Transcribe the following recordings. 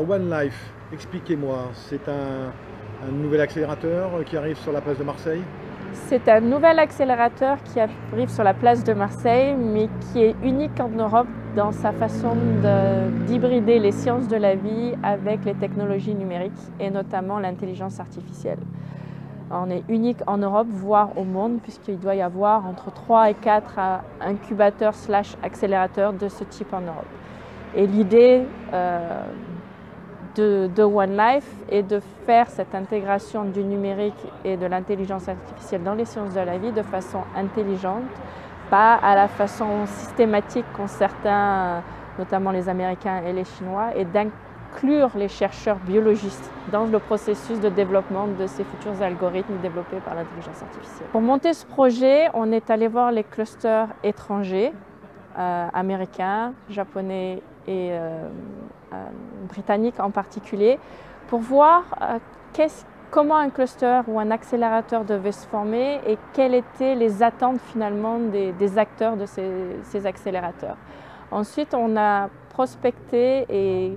Alors One Life, expliquez-moi, c'est un nouvel accélérateur qui arrive sur la place de Marseille? C'est un nouvel accélérateur qui arrive sur la place de Marseille, mais qui est unique en Europe dans sa façon d'hybrider les sciences de la vie avec les technologies numériques et notamment l'intelligence artificielle. On est unique en Europe, voire au monde, puisqu'il doit y avoir entre 3 et 4 incubateurs / accélérateurs de ce type en Europe. Et l'idée de One Life est de faire cette intégration du numérique et de l'intelligence artificielle dans les sciences de la vie de façon intelligente, pas à la façon systématique qu'ont certains, notamment les Américains et les Chinois, et d'inclure les chercheurs biologistes dans le processus de développement de ces futurs algorithmes développés par l'intelligence artificielle. Pour monter ce projet, on est allé voir les clusters étrangers, américains, japonais et britanniques en particulier, pour voir comment un cluster ou un accélérateur devait se former et quelles étaient les attentes finalement des acteurs de ces accélérateurs. Ensuite, on a prospecté et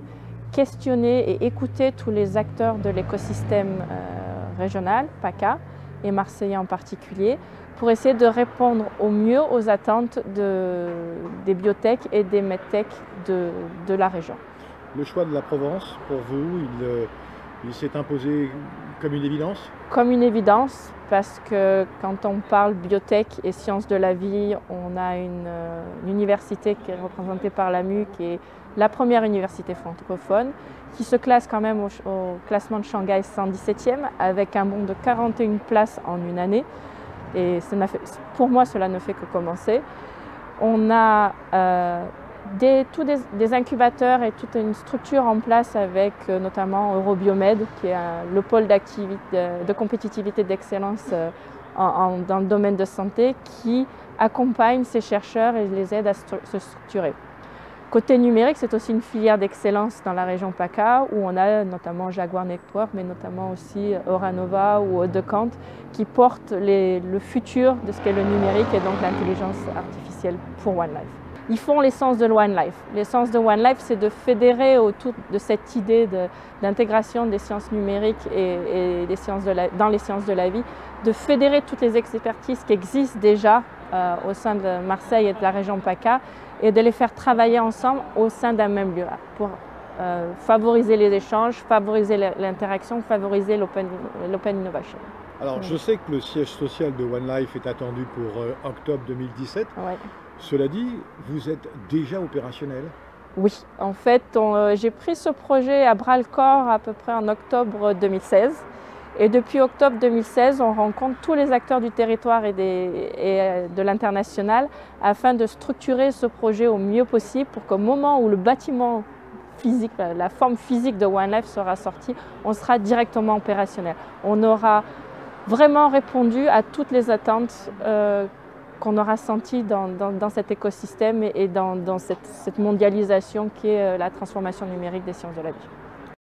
questionné et écouté tous les acteurs de l'écosystème régional, PACA, et marseillais en particulier, pour essayer de répondre au mieux aux attentes des biotech et des medtech de la région. Le choix de la Provence, pour vous, il s'est imposé comme une évidence? Comme une évidence, parce que quand on parle biotech et sciences de la vie, on a une université qui est représentée par l'AMU, qui est la première université francophone, qui se classe quand même au classement de Shanghai 117e, avec un bond de 41 places en une année. Et pour moi, cela ne fait que commencer. On a des incubateurs et toute une structure en place avec notamment Eurobiomed, qui est le pôle de compétitivité d'excellence dans le domaine de santé, qui accompagne ces chercheurs et les aide à se structurer. Côté numérique, c'est aussi une filière d'excellence dans la région PACA, où on a notamment Jaguar Network, mais notamment aussi Oranova ou Decant, qui portent le futur de ce qu'est le numérique et donc l'intelligence artificielle pour One Life. Ils font l'essence de One Life. L'essence de One Life, c'est de fédérer autour de cette idée d'intégration des sciences numériques et dans les sciences de la vie, de fédérer toutes les expertises qui existent déjà au sein de Marseille et de la région PACA et de les faire travailler ensemble au sein d'un même lieu pour favoriser les échanges, favoriser l'interaction, favoriser l'open innovation. Alors, je sais que le siège social de One Life est attendu pour octobre 2017. Ouais. Cela dit, vous êtes déjà opérationnel? Oui, en fait, j'ai pris ce projet à bras-le-corps à peu près en octobre 2016. Et depuis octobre 2016, on rencontre tous les acteurs du territoire et de l'international afin de structurer ce projet au mieux possible pour qu'au moment où le bâtiment physique, la forme physique de One Life sera sortie, on sera directement opérationnel. On aura vraiment répondu à toutes les attentes qu'on aura senties dans cet écosystème et dans cette mondialisation qui est la transformation numérique des sciences de la vie.